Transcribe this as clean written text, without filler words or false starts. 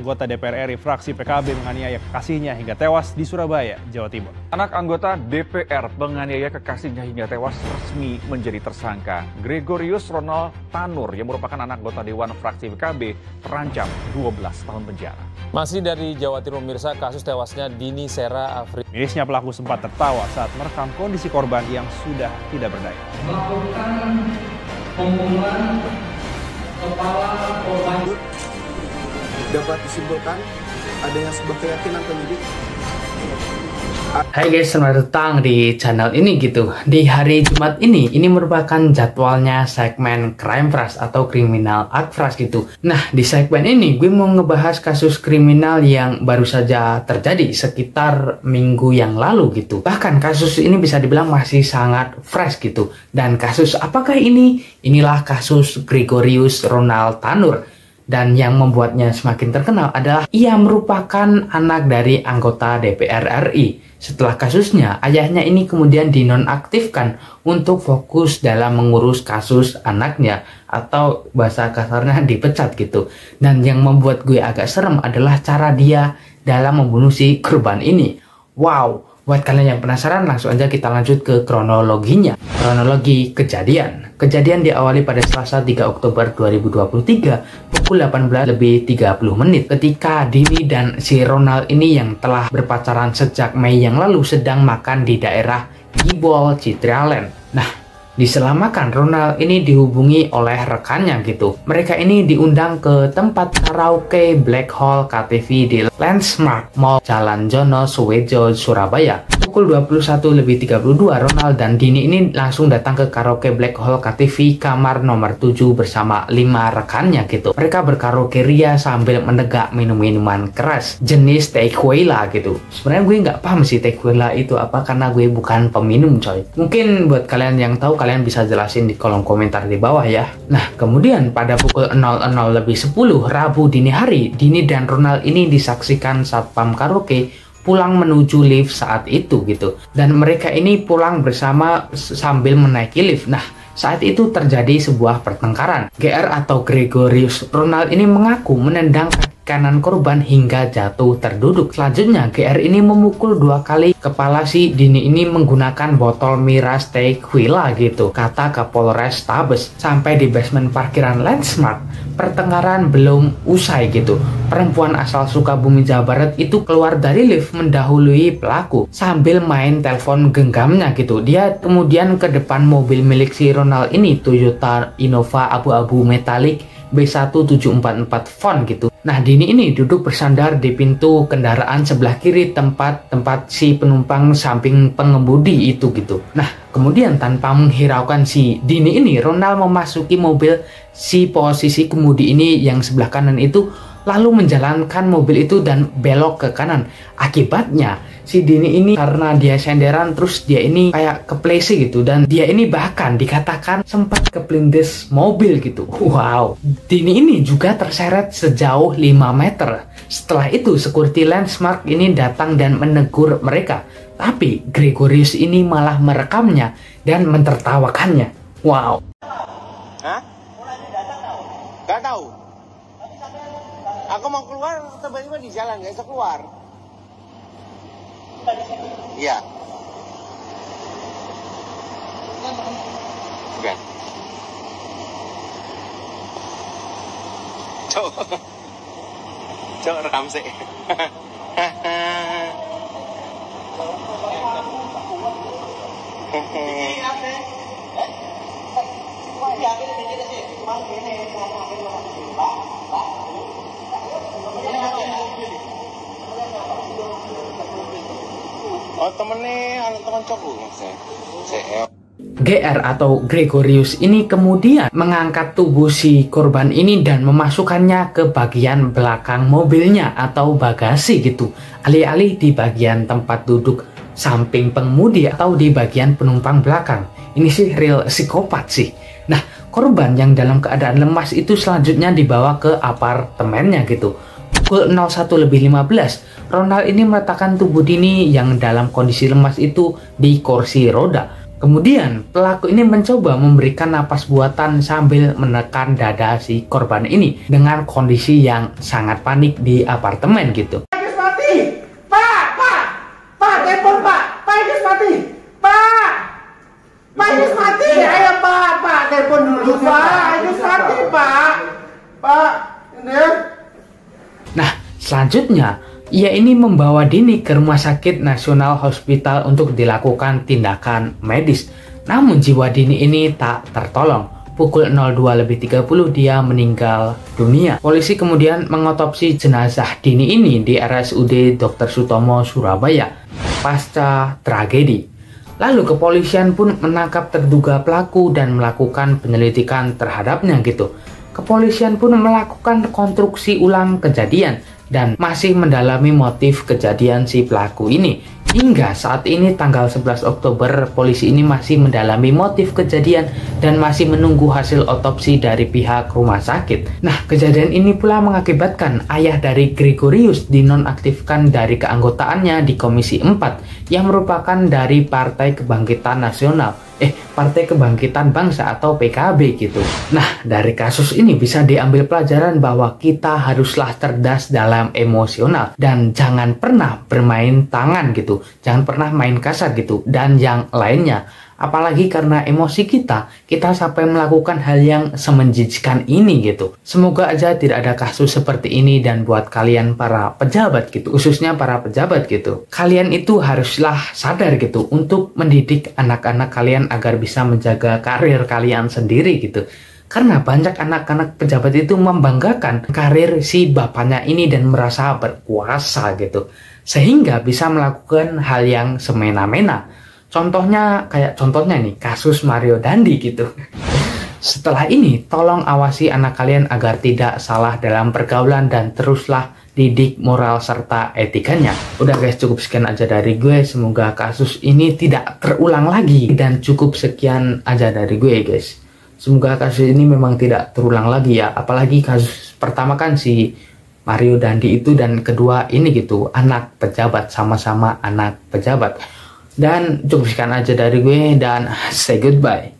anggota DPR RI fraksi PKB menganiaya kekasihnya hingga tewas di Surabaya, Jawa Timur. Anak anggota DPR penganiaya kekasihnya hingga tewas resmi menjadi tersangka. Gregorius Ronald Tanur yang merupakan anak anggota Dewan fraksi PKB terancam 12 tahun penjara. Masih dari Jawa Timur, pemirsa, kasus tewasnya Dini Sera Afri. Mirisnya pelaku sempat tertawa saat merekam kondisi korban yang sudah tidak berdaya. Melakukan pembunuhan kepala korban. Dapat disimpulkan adanya sebuah keyakinan penyidik. Hai guys, selamat datang di channel ini gitu. Di hari Jumat ini merupakan jadwalnya segmen Crime Flash atau Kriminal Art Flash gitu. Nah, di segmen ini gue mau ngebahas kasus kriminal yang baru saja terjadi sekitar minggu yang lalu gitu. Bahkan kasus ini bisa dibilang masih sangat fresh gitu. Dan kasus apakah ini? Inilah kasus Gregorius Ronald Tanur. Dan yang membuatnya semakin terkenal adalah ia merupakan anak dari anggota DPR RI. Setelah kasusnya, ayahnya ini kemudian dinonaktifkan untuk fokus dalam mengurus kasus anaknya, atau bahasa kasarnya dipecat gitu. Dan yang membuat gue agak serem adalah cara dia dalam membunuh si korban ini. Wow! Buat kalian yang penasaran, langsung aja kita lanjut ke kronologinya. Kronologi kejadian. Kejadian diawali pada Selasa 3 Oktober 2023 pukul 18:30 ketika Dini dan si Ronald ini yang telah berpacaran sejak Mei yang lalu sedang makan di daerah Gibol, Citraland. Nah, diselamatkan Ronald ini dihubungi oleh rekannya gitu. Mereka ini diundang ke tempat karaoke Black Hole KTV di Landmark Mall Jalan Jono, Suwejo, Surabaya. Pukul 21:32 Ronald dan Dini ini langsung datang ke karaoke Black Hole KTV kamar nomor 7 bersama 5 rekannya gitu. Mereka berkaraoke ria sambil menegak minum-minuman keras jenis tequila gitu. Sebenarnya gue nggak paham sih tequila itu apa karena gue bukan peminum coy. Mungkin buat kalian yang tahu kalian bisa jelasin di kolom komentar di bawah ya. Nah, kemudian pada pukul 00:10 Rabu dini hari, Dini dan Ronald ini disaksikan satpam karaoke pulang menuju lift saat itu gitu. Dan mereka ini pulang bersama sambil menaiki lift. Nah, saat itu terjadi sebuah pertengkaran. GR atau Gregorius Ronald ini mengaku menendang kaki kanan korban hingga jatuh terduduk. Selanjutnya GR ini memukul 2 kali kepala si Dini ini menggunakan botol miras tequila gitu, kata Kapolres Tabes. Sampai di basement parkiran Landmark, pertengkaran belum usai gitu. Perempuan asal Sukabumi, Jawa Barat itu keluar dari lift mendahului pelaku sambil main telepon genggamnya gitu. Dia kemudian ke depan mobil milik si Ronald ini, Toyota Innova abu-abu metalik B1744 font gitu. Nah, Dini ini duduk bersandar di pintu kendaraan sebelah kiri tempat si penumpang samping pengemudi itu gitu. Nah, kemudian tanpa menghiraukan si Dini ini, Ronald memasuki mobil si posisi kemudi ini yang sebelah kanan itu, lalu menjalankan mobil itu dan belok ke kanan. Akibatnya si Dini ini karena dia senderan terus dia ini kayak keplesi gitu, dan dia ini bahkan dikatakan sempat kepelindes mobil gitu. Wow, Dini ini juga terseret sejauh 5 meter. Setelah itu security Landmark ini datang dan menegur mereka, tapi Gregorius ini malah merekamnya dan mentertawakannya. Wow. Hah? Gak tahu. Aku mau keluar, tiba-tiba di jalan, gak bisa keluar. Iya. Bukan. Coba rekam sih. Oh, temennya teman cowok saya. GR atau Gregorius ini kemudian mengangkat tubuh si korban ini dan memasukkannya ke bagian belakang mobilnya atau bagasi gitu, alih-alih di bagian tempat duduk samping pengemudi atau di bagian penumpang belakang. Ini sih real psikopat sih. Nah, korban yang dalam keadaan lemas itu selanjutnya dibawa ke apartemennya gitu. Pukul 01:15 Ronald ini meletakkan tubuh Dini yang dalam kondisi lemas itu di kursi roda. Kemudian pelaku ini mencoba memberikan napas buatan sambil menekan dada si korban ini dengan kondisi yang sangat panik di apartemen gitu. Pak, telepon Pak Idris mati, Pak Idris mati, ayo Pak, telepon dulu Pak Idris mati Pak, ini. Nah, selanjutnya ia ini membawa Dini ke Rumah Sakit Nasional Hospital untuk dilakukan tindakan medis. Namun jiwa Dini ini tak tertolong. Pukul 02.30 dia meninggal dunia. Polisi kemudian mengotopsi jenazah Dini ini di RSUD Dr. Sutomo, Surabaya pasca tragedi. Lalu kepolisian pun menangkap terduga pelaku dan melakukan penyelidikan terhadapnya gitu. Kepolisian pun melakukan konstruksi ulang kejadian dan masih mendalami motif kejadian si pelaku ini. Hingga saat ini tanggal 11 Oktober polisi ini masih mendalami motif kejadian dan masih menunggu hasil otopsi dari pihak rumah sakit. Nah, kejadian ini pula mengakibatkan ayah dari Gregorius dinonaktifkan dari keanggotaannya di Komisi 4 yang merupakan dari Partai Kebangkitan Nasional. Partai Kebangkitan Bangsa atau PKB gitu. Nah, dari kasus ini bisa diambil pelajaran bahwa kita haruslah cerdas dalam emosional dan jangan pernah bermain tangan gitu. Jangan pernah main kasar gitu dan yang lainnya. Apalagi karena emosi kita sampai melakukan hal yang semenjijikan ini gitu. Semoga aja tidak ada kasus seperti ini dan buat kalian para pejabat gitu, khususnya para pejabat gitu. Kalian itu haruslah sadar gitu untuk mendidik anak-anak kalian agar bisa menjaga karir kalian sendiri gitu. Karena banyak anak-anak pejabat itu membanggakan karir si bapaknya ini dan merasa berkuasa gitu. Sehingga bisa melakukan hal yang semena-mena. Contohnya nih kasus Mario Dandi gitu. Setelah ini tolong awasi anak kalian agar tidak salah dalam pergaulan dan teruslah didik moral serta etikanya. Udah guys, cukup sekian aja dari gue. Semoga kasus ini tidak terulang lagi dan cukup sekian aja dari gue guys. Semoga kasus ini memang tidak terulang lagi ya. Apalagi kasus pertama kan si Mario Dandi itu dan kedua ini gitu anak pejabat, sama-sama anak pejabat. Dan cukup sekian aja dari gue dan say goodbye.